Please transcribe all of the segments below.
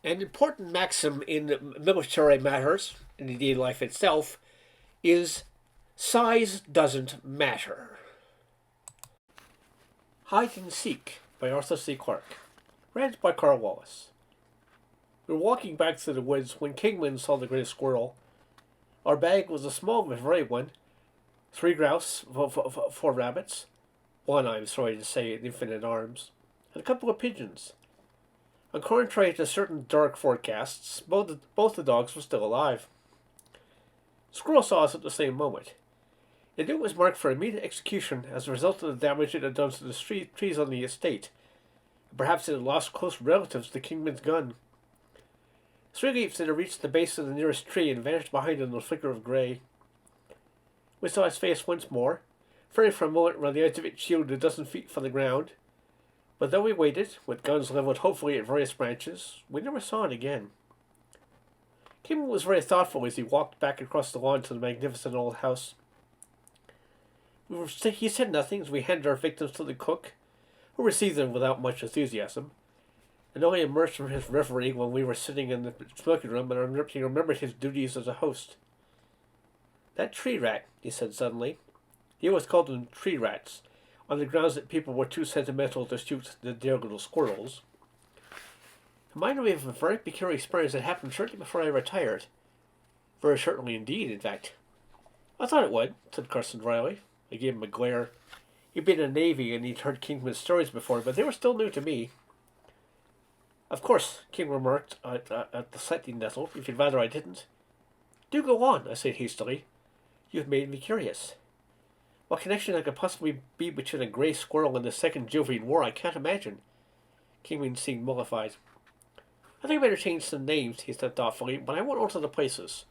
An important maxim in military matters, and indeed life itself, is size doesn't matter. Hide and Seek by Arthur C. Clarke. Read by Karl. We were walking back through the woods when Kingman saw the gray squirrel. Our bag was a small but very one. 3 grouse, 4 rabbits, one, I'm sorry to say, in infinite arms, and a couple of pigeons. And contrary to certain dark forecasts, both the dogs were still alive. The squirrel saw us at the same moment. It knew it was marked for immediate execution as a result of the damage it had done to the trees on the estate. Perhaps it had lost close relatives to Kingman's gun. 3 leaps it had reached the base of the nearest tree and vanished behind it in a flicker of grey. We saw his face once more, free for a moment around the edge of it shielded a dozen feet from the ground. But though we waited, with guns leveled hopefully at various branches, we never saw it again. Kingman was very thoughtful as he walked back across the lawn to the magnificent old house. He said nothing as we handed our victims to the cook, who received them without much enthusiasm, and only emerged from his reverie when we were sitting in the smoking room and he remembered his duties as a host. That tree rat, he said suddenly. He always called them tree rats, on the grounds that people were too sentimental to shoot the dear little squirrels. Reminded me of a very peculiar experience that happened shortly before I retired. Very shortly indeed, in fact. I thought it would, said Carson dryly. I gave him a glare. He'd been in the Navy and he'd heard Kingman's stories before, but they were still new to me. Of course, King remarked at the slightly nettled, if you'd rather I didn't. Do go on, I said hastily. You've made me curious. What connection there could possibly be between a grey squirrel and the Second Jovian War, I can't imagine. Kingman seemed mollified. I think I better change some names, he said thoughtfully, but I won't alter the places.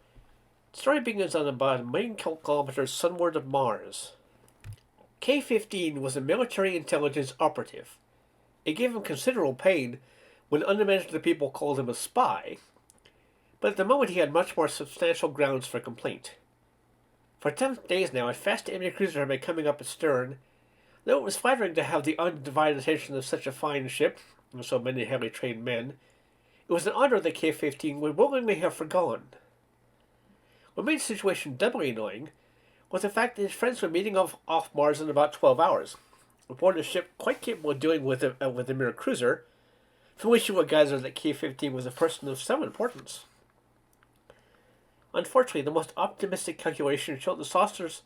The story begins on about a million kilometers sunward of Mars. K-15 was a military intelligence operative. It gave him considerable pain when unimaginable people called him a spy, but at the moment he had much more substantial grounds for complaint. For 10 days now, a fast enemy cruiser had been coming up astern. Though it was flattering to have the undivided attention of such a fine ship, and so many heavily trained men, it was an honor that K-15 would willingly have forgone. What made the situation doubly annoying was the fact that his friends were meeting off Mars in about 12 hours, aboard a ship quite capable of dealing with a mere cruiser, from which you would gather that K-15 was a person of some importance. Unfortunately, the most optimistic calculation showed the saucers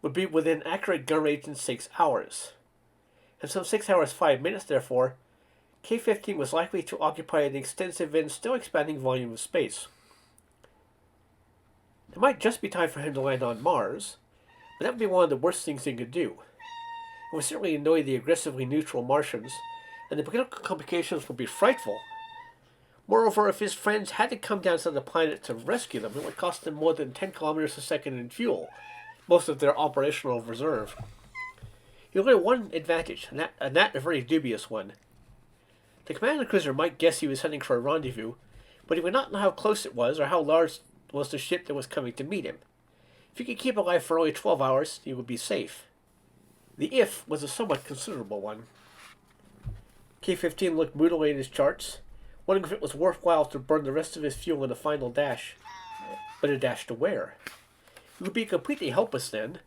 would be within accurate gun range in 6 hours. In some 6 hours 5 minutes, therefore, K-15 was likely to occupy an extensive and still expanding volume of space. It might just be time for him to land on Mars, but that would be one of the worst things he could do. It would certainly annoy the aggressively neutral Martians, and the political complications would be frightful. Moreover, if his friends had to come down to the planet to rescue them, it would cost them more than 10 kilometers a second in fuel, most of their operational reserve. He only had one advantage, and that a very dubious one. The commander cruiser might guess he was heading for a rendezvous, but he would not know how close it was or how large was the ship that was coming to meet him. If he could keep alive for only 12 hours, he would be safe. The if was a somewhat considerable one. K-15 looked moodily at his charts, wondering if it was worthwhile to burn the rest of his fuel in a final dash. But a dash to where? He would be completely helpless then,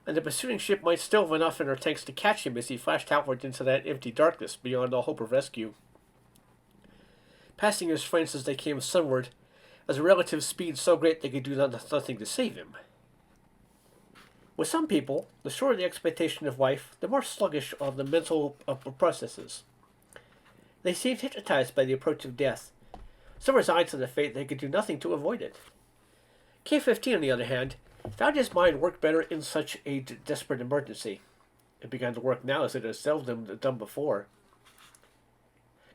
and the pursuing ship might still have enough in her tanks to catch him as he flashed outward into that empty darkness beyond all hope of rescue. Passing his friends as they came sunward, as a relative speed so great they could do nothing to save him. With some people, the shorter the expectation of life, the more sluggish are the mental processes. They seemed hypnotized by the approach of death, so resigned to the fate they could do nothing to avoid it. K-15, on the other hand, found his mind work better in such a desperate emergency. It began to work now as it had seldom done before.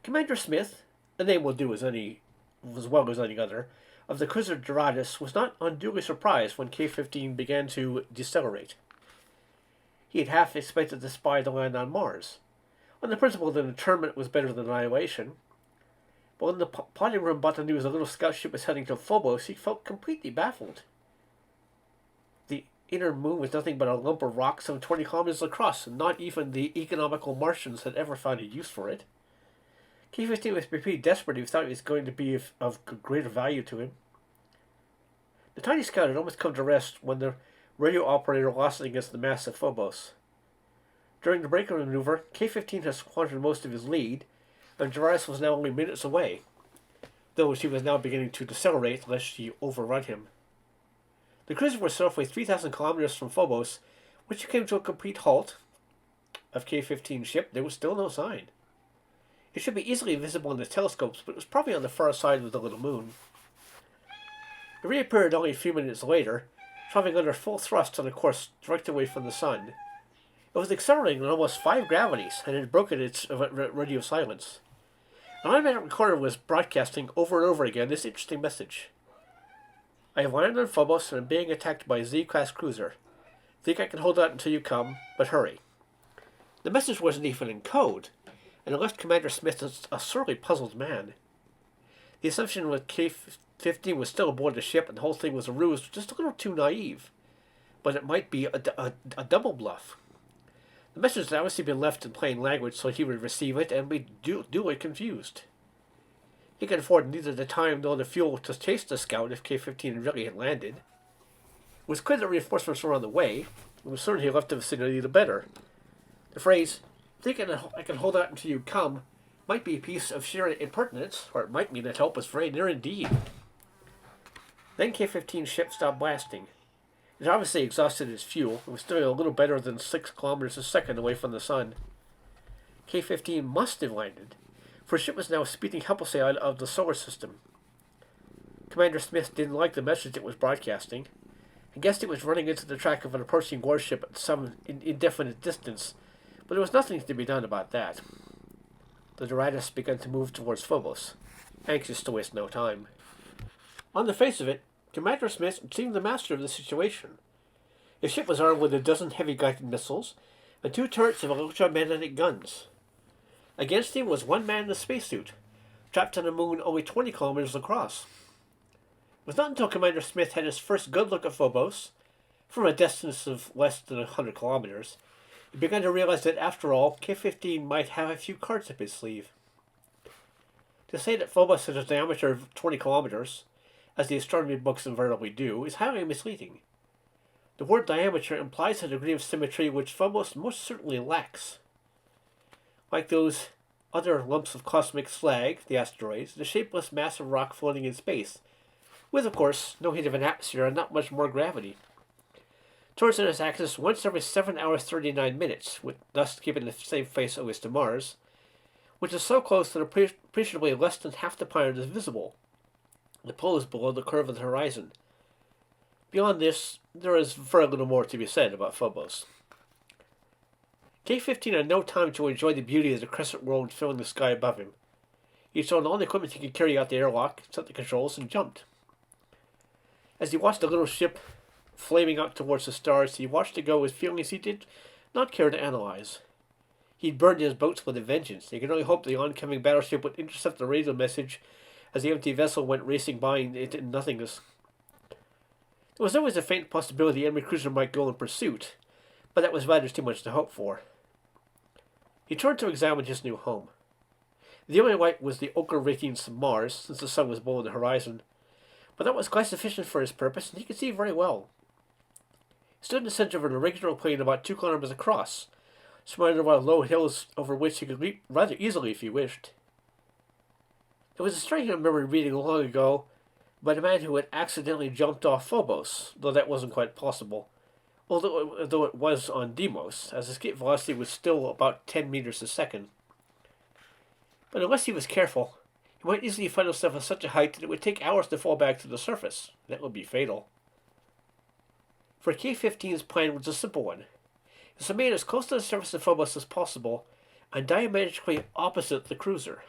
Commander Smith, a name will do as well as any other, of the cruiser Doradus, was not unduly surprised when K-15 began to decelerate. He had half expected the spy to land on Mars, on the principle that internment was better than annihilation. But when the plotting room brought the news a little scout ship was heading to Phobos, he felt completely baffled. The inner moon was nothing but a lump of rock some 20 kilometers across, and not even the economical Martians had ever found a use for it. K-15 was pretty desperate. He thought he was going to be of greater value to him. The tiny scout had almost come to rest when the radio operator lost it against the massive Phobos. During the break-up maneuver, K-15 had squandered most of his lead, and Darius was now only minutes away, though she was now beginning to decelerate lest she overrun him. The cruiser was roughly 3,000 kilometers from Phobos. When she came to a complete halt of K-15's ship, there was still no sign. It should be easily visible in the telescopes, but it was probably on the far side of the little moon. It reappeared only a few minutes later, traveling under full thrust on a course direct away from the sun. It was accelerating at almost 5 gravities, and had broken its radio silence. An automatic recorder was broadcasting over and over again this interesting message. I have landed on Phobos and am being attacked by a Z-class cruiser. Think I can hold out until you come, but hurry. The message wasn't even in code, and it left Commander Smith a sorely puzzled man. The assumption that K-15 was still aboard the ship and the whole thing was a ruse was just a little too naive. But it might be a double bluff. The message had obviously been left in plain language so he would receive it and be duly confused. He could afford neither the time nor the fuel to chase the scout if K-15 really had landed. It was clear that reinforcements were on the way, and the sooner he left the vicinity the better. The phrase, "Thinking I can hold out until you come," might be a piece of sheer impertinence, or it might mean that help was very near indeed. Then K-15's ship stopped blasting. It had obviously exhausted its fuel. It was still a little better than 6 kilometers a second away from the sun. K-15 must have landed, for the ship was now speeding helplessly out of the solar system. Commander Smith didn't like the message it was broadcasting, and guessed it was running into the track of an approaching warship at some indefinite distance, but there was nothing to be done about that. The Doradus began to move towards Phobos, anxious to waste no time. On the face of it, Commander Smith seemed the master of the situation. His ship was armed with a dozen heavy-guided missiles and 2 turrets of electromagnetic guns. Against him was one man in a spacesuit, trapped on a moon only 20 kilometers across. It was not until Commander Smith had his first good look at Phobos, from a distance of less than 100 kilometers, he began to realize that, after all, K-15 might have a few cards up his sleeve. To say that Phobos has a diameter of 20 kilometers, as the astronomy books invariably do, is highly misleading. The word diameter implies a degree of symmetry which Phobos most certainly lacks. Like those other lumps of cosmic slag, the asteroids, the shapeless mass of rock floating in space, with, of course, no hint of an atmosphere and not much more gravity. Turns on its axis once every 7 hours 39 minutes, thus keeping the same face always to Mars, which is so close that appreciably less than half the planet is visible. The pole is below the curve of the horizon. Beyond this, there is very little more to be said about Phobos. K-15 had no time to enjoy the beauty of the crescent world filling the sky above him. He thrown all the equipment he could carry out the airlock, set the controls, and jumped. As he watched the little ship flaming out towards the stars, he watched it go with feelings he did not care to analyze. He'd burned his boats with a vengeance. He could only hope the oncoming battleship would intercept the radio message as the empty vessel went racing by into nothingness. There was always a faint possibility the enemy cruiser might go in pursuit, but that was rather too much to hope for. He turned to examine his new home. The only light was the ochre ratings of Mars, since the sun was below the horizon, but that was quite sufficient for his purpose, and he could see very well. He stood in the center of an irregular plain about 2 kilometers across, surrounded by low hills over which he could leap rather easily if he wished. It was a story I remember reading long ago about a man who had accidentally jumped off Phobos, though that wasn't quite possible, although it was on Deimos, as escape velocity was still about 10 meters a second. But unless he was careful, he might easily find himself at such a height that it would take hours to fall back to the surface. That would be fatal. For K-15's plan was a simple one. It was to remain as close to the surface of Phobos as possible, and diametrically opposite the cruiser.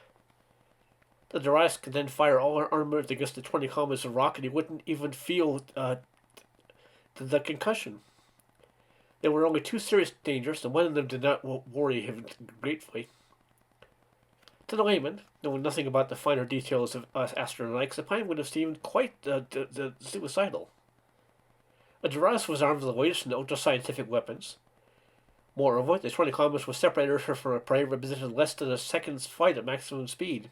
The Darius could then fire all her armament against the 20 kilometers of rock, and he wouldn't even feel the concussion. There were only 2 serious dangers, and one of them did not worry him greatly. To the layman, knowing nothing about the finer details of astronautics, the plan would have seemed quite suicidal. The Darius was armed with the latest and ultra-scientific weapons. Moreover, the 20 kilometers would separate her from her prey represented less than a second's flight at maximum speed.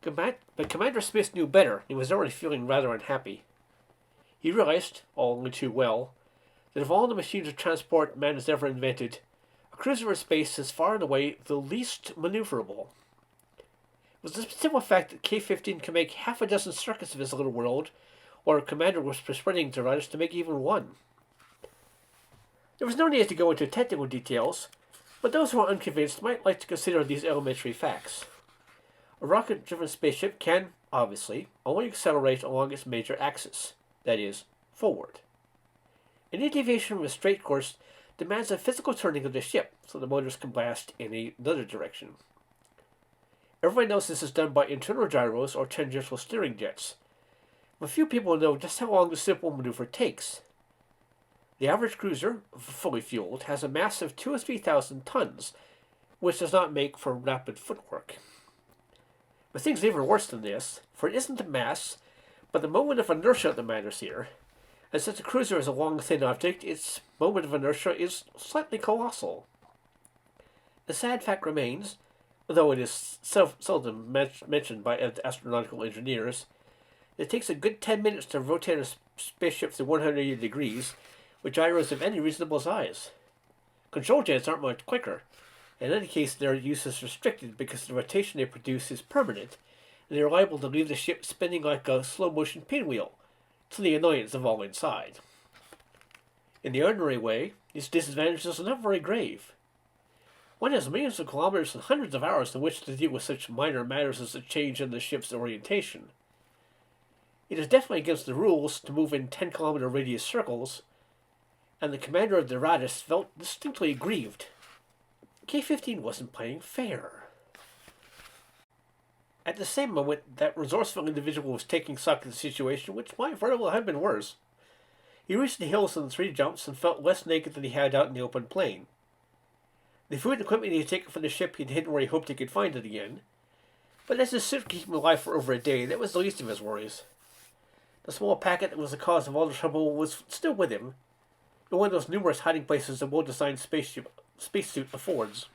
But Commander Smith knew better. He was already feeling rather unhappy. He realized, all only too well, that of all the machines of transport man has ever invented, a cruiser in space is far and away the least maneuverable. It was the simple fact that K-15 can make half a dozen circuits of his little world, while Commander was persuading Doradus to make even one. There was no need to go into technical details, but those who are unconvinced might like to consider these elementary facts. A rocket-driven spaceship can, obviously, only accelerate along its major axis, that is, forward. Any deviation from a straight course demands a physical turning of the ship, so the motors can blast in another direction. Everyone knows this is done by internal gyros or tangential steering jets, but few people know just how long the simple maneuver takes. The average cruiser, fully fueled, has a mass of 2,000 or 3,000 tons, which does not make for rapid footwork. But things are even worse than this, for it isn't the mass, but the moment of inertia that matters here. And since a cruiser is a long, thin object, its moment of inertia is slightly colossal. The sad fact remains, though it is seldom mentioned by astronautical engineers, that it takes a good 10 minutes to rotate a spaceship through 180 degrees, with gyros of any reasonable size. Control jets aren't much quicker. In any case, their use is restricted because the rotation they produce is permanent, and they are liable to leave the ship spinning like a slow-motion pinwheel, to the annoyance of all inside. In the ordinary way, these disadvantages are not very grave. One has millions of kilometers and hundreds of hours in which to deal with such minor matters as a change in the ship's orientation. It is definitely against the rules to move in 10-kilometer radius circles, and the commander of the Doradus felt distinctly aggrieved. K-15 wasn't playing fair. At the same moment, that resourceful individual was taking stock of the situation, which might very well have been worse. He reached the hills in 3 jumps and felt less naked than he had out in the open plain. The food and equipment he had taken from the ship he'd hidden where he hoped he could find it again. But as his suit could keep him alive for over a day, that was the least of his worries. The small packet that was the cause of all the trouble was still with him, in one of those numerous hiding places a well-designed spacesuit affords.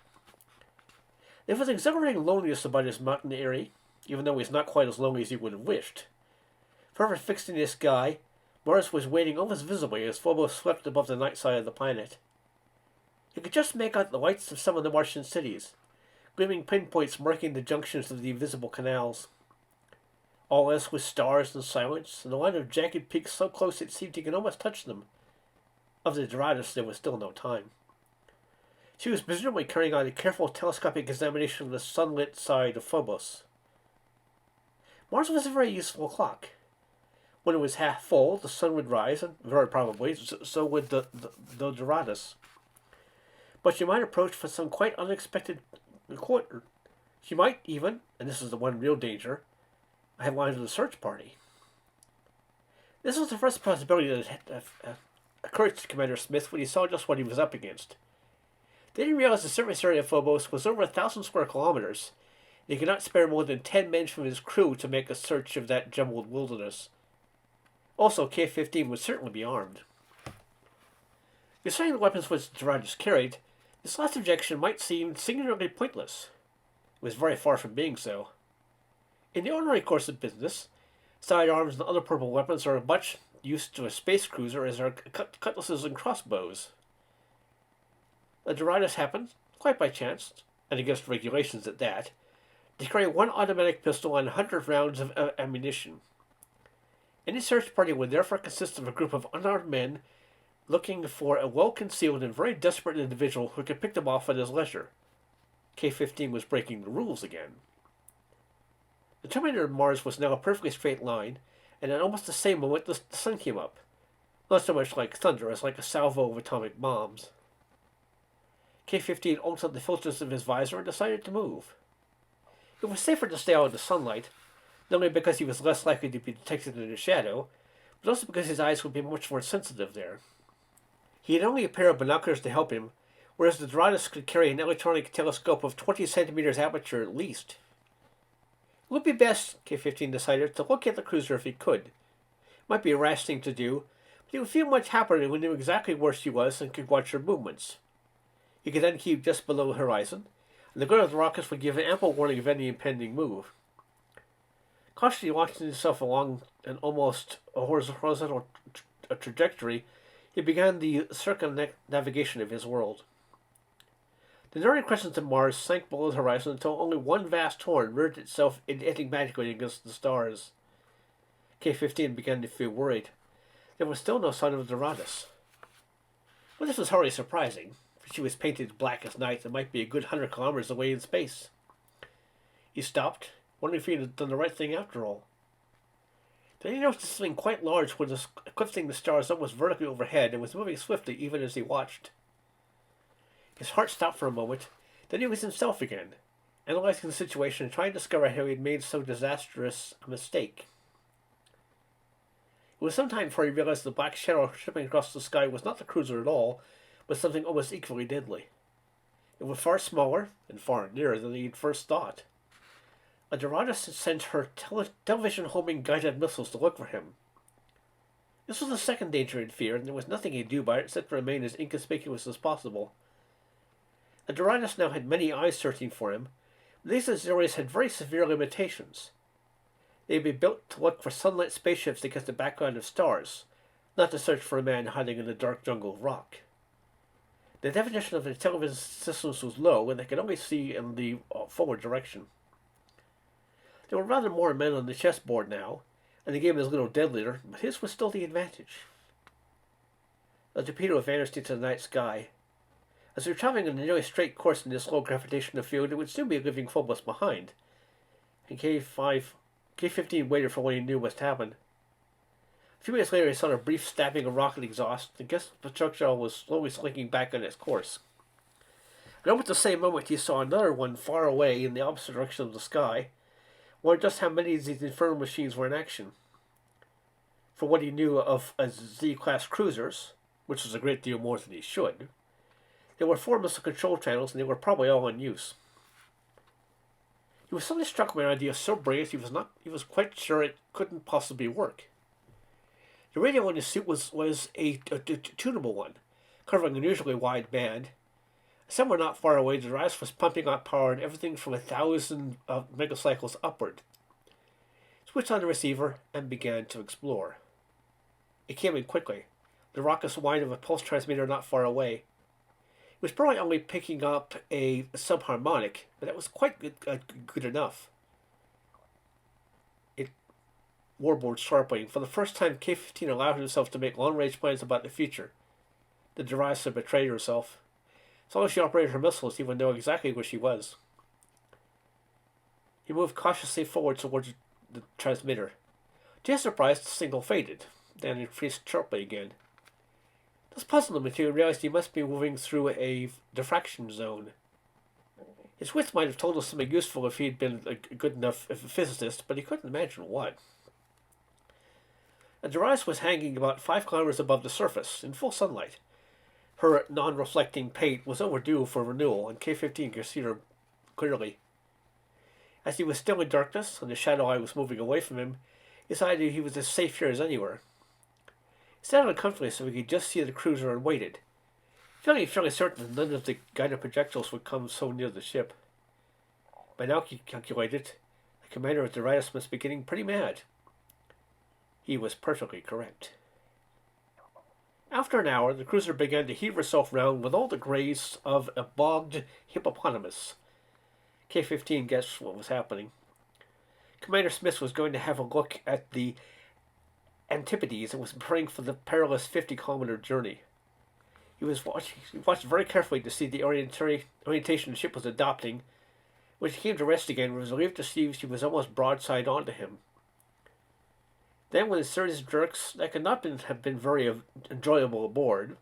There was exhilarating loneliness about his mountain eyrie, even though he was not quite as lonely as he would have wished. Forever fixed in the sky, Mars was waiting almost visibly as Phobos swept above the night side of the planet. He could just make out the lights of some of the Martian cities, gleaming pinpoints marking the junctions of the invisible canals. All else was stars and silence, and a line of jagged peaks so close it seemed he could almost touch them. Of the Doradus there was still no time. She was presumably carrying out a careful telescopic examination of the sunlit side of Phobos. Mars was a very useful clock. When it was half full, the sun would rise, and very probably so would the Doradus. But she might approach for some quite unexpected quarter. She might even, and this is the one real danger, have landed a search party. This was the first possibility that occurred to Commander Smith when he saw just what he was up against. Then he realized the surface area of Phobos was over 1,000 square kilometers, and he could not spare more than 10 men from his crew to make a search of that jumbled wilderness. Also, K-15 would certainly be armed. Considering the weapons which Doradus carried, this last objection might seem singularly pointless. It was very far from being so. In the ordinary course of business, sidearms and other portable weapons are as much used to a space cruiser as are cutlasses and crossbows. The Doradus happened, quite by chance, and against regulations at that, to carry one automatic pistol and 100 rounds of ammunition. Any search party would therefore consist of a group of unarmed men looking for a well-concealed and very desperate individual who could pick them off at his leisure. K-15 was breaking the rules again. The terminator of Mars was now a perfectly straight line, and at almost the same moment the sun came up, not so much like thunder as like a salvo of atomic bombs. K-15 opened the filters of his visor and decided to move. It was safer to stay out of the sunlight, not only because he was less likely to be detected in the shadow, but also because his eyes would be much more sensitive there. He had only a pair of binoculars to help him, whereas the Doradus could carry an electronic telescope of 20 centimeters aperture at least. It would be best, K-15 decided, to look at the cruiser if he could. It might be a rash thing to do, He would feel much happier when he knew exactly where she was and could watch her movements. He could then keep just below the horizon, and the gun of the rockets would give an ample warning of any impending move. Cautiously launching himself along an almost horizontal trajectory, he began the circumnavigation of his world. The narrowing crescent of Mars sank below the horizon until only one vast horn reared itself enigmatically against the stars. K-15 began to feel worried. There was still no sign of Doradus. Well, this was hardly surprising, for she was painted black as night and might be a good 100 kilometers away in space. He stopped, wondering if he had done the right thing after all. Then he noticed something quite large was eclipsing the stars almost vertically overhead and was moving swiftly even as he watched. His heart stopped for a moment, then he was himself again, analyzing the situation and trying to discover how he had made so disastrous a mistake. It was some time before he realized the black shadow shipping across the sky was not the cruiser at all, but something almost equally deadly. It was far smaller and far nearer than he had first thought. Doradus had sent her television-homing guided missiles to look for him. This was the second danger he'd feared, and there was nothing he'd do about it except to remain as inconspicuous as possible. Doradus now had many eyes searching for him, but these areas had very severe limitations. They had been built to look for sunlit spaceships against a background of stars, not to search for a man hiding in a dark jungle of rock. The definition of the television systems was low, and they could only see in the forward direction. There were rather more men on the chessboard now, and the game was a little deadlier, but his was still the advantage. The torpedo vanished into the night sky. As we were traveling in a nearly straight course in this low gravitational field, it would soon be leaving Phobos behind, and K-15 waited for what he knew must happen. A few minutes later, he saw a brief stabbing of rocket exhaust, and guessed the projectile was slowly slinking back on its course. And almost at the same moment, he saw another one far away in the opposite direction of the sky, wondering just how many of these infernal machines were in action. For what he knew of Z-class cruisers, which was a great deal more than he should, there were 4 missile control channels, and they were probably all in use. He was suddenly struck by an idea so brilliant he was quite sure it couldn't possibly work. The radio in his suit was a tunable one, covering an unusually wide band. Somewhere not far away, the device was pumping out power at everything from 1,000 megacycles upward. He switched on the receiver and began to explore. It came in quickly, the raucous whine of a pulse transmitter not far away. It was probably only picking up a subharmonic, but that was quite good enough. It warbled sharply. For the first time, K-15 allowed himself to make long-range plans about the future. The device had betrayed herself. As long as she operated her missiles, he would know exactly where she was. He moved cautiously forward towards the transmitter. To his surprise, the signal faded, then increased sharply again. This puzzled him until he realized he must be moving through a diffraction zone. His wits might have told us something useful if he had been a good enough physicist, but he couldn't imagine what. The device was hanging about 5 kilometers above the surface, in full sunlight. Her non-reflecting paint was overdue for renewal, and K-15 could see her clearly. As he was still in darkness, and the shadow eye was moving away from him, he decided he was as safe here as anywhere. He sat uncomfortably so he could just see the cruiser and waited, feeling fairly certain that none of the guided projectiles would come so near the ship. By now, he calculated, the commander of the Doradus must be getting pretty mad. He was perfectly correct. After an hour, the cruiser began to heave herself round with all the grace of a bogged hippopotamus. K-15 guessed what was happening. Commander Smith was going to have a look at the Antipodes and was preparing for the perilous 50-kilometer journey. He watched very carefully to see the orientation the ship was adopting. When she came to rest again, he was relieved to see she was almost broadside onto him. Then, with a series of jerks that could not have been very enjoyable aboard,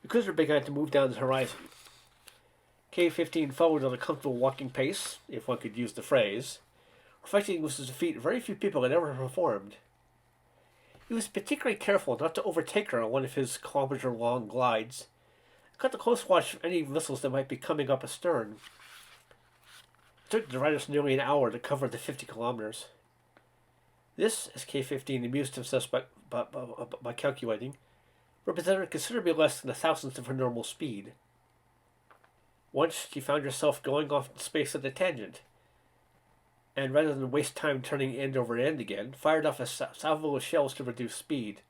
the cruiser began to move down the horizon. K-15 followed at a comfortable walking pace, if one could use the phrase, reflecting this was a feat very few people had ever performed. He was particularly careful not to overtake her on one of his kilometer-long glides, and cut a close watch of any missiles that might be coming up astern. It took the Doradus nearly an hour to cover the 50 kilometers. This, as K-15 amused himself by calculating, represented considerably less than a thousandth of her normal speed. Once she found herself going off in space at a tangent, and rather than waste time turning end over end again, fired off a salvo of shells to reduce speed.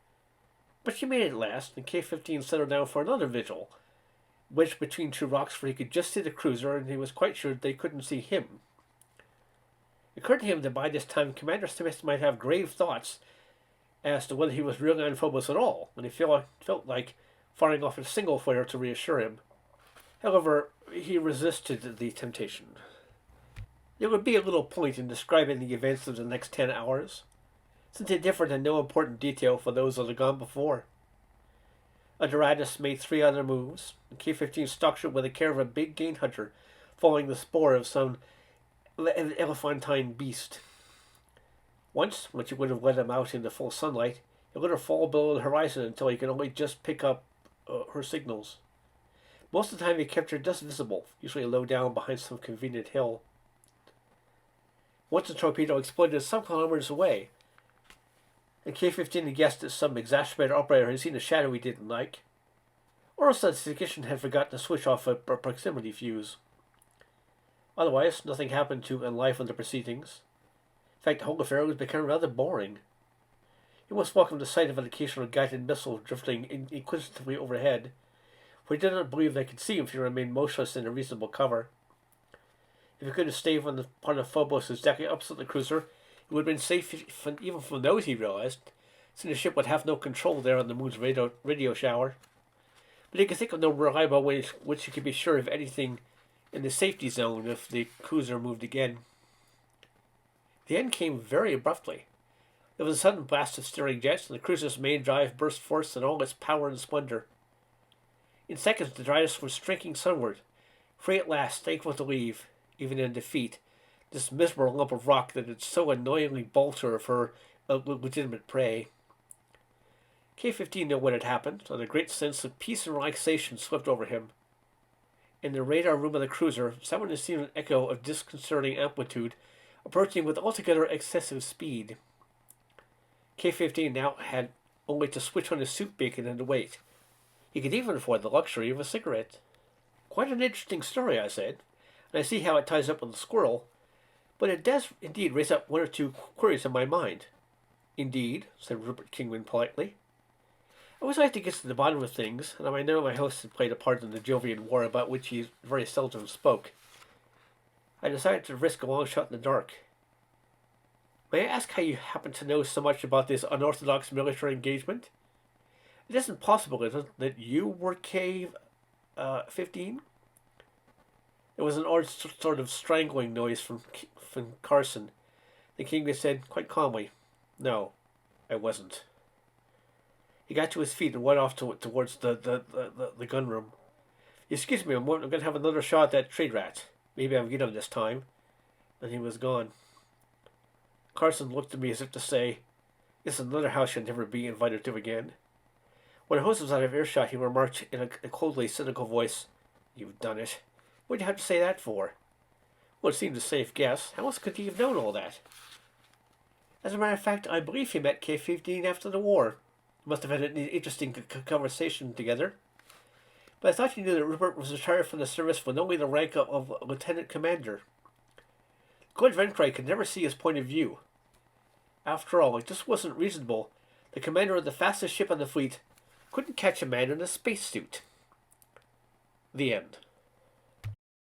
But she made it last, and K-15 settled down for another vigil, wedged between two rocks where he could just see the cruiser, and he was quite sure they couldn't see him. It occurred to him that by this time Commander Smith might have grave thoughts as to whether he was really on Phobos at all, and he felt like firing off a single flare to reassure him. However, he resisted the temptation. There would be a little point in describing the events of the next 10 hours, since they differed in no important detail for those that had gone before. Adoratus made 3 other moves, and K-15 stalked it with the care of a big game hunter, following the spoor of some elephantine beast. Once, when she would have let him out into full sunlight, he let her fall below the horizon until he could only just pick up her signals. Most of the time he kept her just visible, usually low down behind some convenient hill. Once the torpedo exploded some kilometers away, and K-15 guessed that some exacerbated operator had seen a shadow he didn't like, or else that the technician had forgotten to switch off a proximity fuse. Otherwise, nothing happened to enliven the proceedings. In fact, the whole affair was becoming rather boring. He almost welcomed the sight of an occasional guided missile drifting inquisitively overhead, for he did not believe they could see him if he remained motionless in a reasonable cover. If he could have stayed on the part of Phobos exactly opposite the cruiser, it would have been safe even from those, he realized, since the ship would have no control there on the moon's radio shower. But he could think of no reliable way which he could be sure of anything in the safety zone if the cruiser moved again. The end came very abruptly. There was a sudden blast of steering jets, and the cruiser's main drive burst forth in all its power and splendor. In seconds, the Adoratus was streaking sunward, free at last, thankful to leave, even in defeat, this miserable lump of rock that had so annoyingly balked her of her legitimate prey. K-15 knew what had happened, and a great sense of peace and relaxation swept over him. In the radar room of the cruiser, someone had seen an echo of disconcerting amplitude, approaching with altogether excessive speed. K-15 now had only to switch on his soup bacon and to wait. He could even afford the luxury of a cigarette. Quite an interesting story, I said, and I see how it ties up with the squirrel, but it does indeed raise up 1 or 2 queries in my mind. Indeed, said Rupert Kingman politely. I always like to get to the bottom of things, and I know my host had played a part in the Jovian War about which he very seldom spoke. I decided to risk a long shot in the dark. May I ask how you happen to know so much about this unorthodox military engagement? It isn't possible, is it, that you were K-15? There was an odd sort of strangling noise from Carson. The king said, quite calmly, "No, I wasn't." He got to his feet and went off towards the gunroom. "Excuse me, I'm going to have another shot at that trade rat. Maybe I'll get him this time." And he was gone. Carson looked at me as if to say, "This is another house you'll never be invited to again." When the host was out of earshot, he remarked in a coldly cynical voice, "You've done it. What'd you have to say that for?" "Well, it seemed a safe guess. How else could he have known all that?" "As a matter of fact, I believe he met K-15 after the war. Must have had an interesting conversation together. But I thought you knew that Rupert was retired from the service with only the rank of lieutenant commander. Good Venkrite could never see his point of view. After all, it just wasn't reasonable. The commander of the fastest ship on the fleet couldn't catch a man in a spacesuit." The end.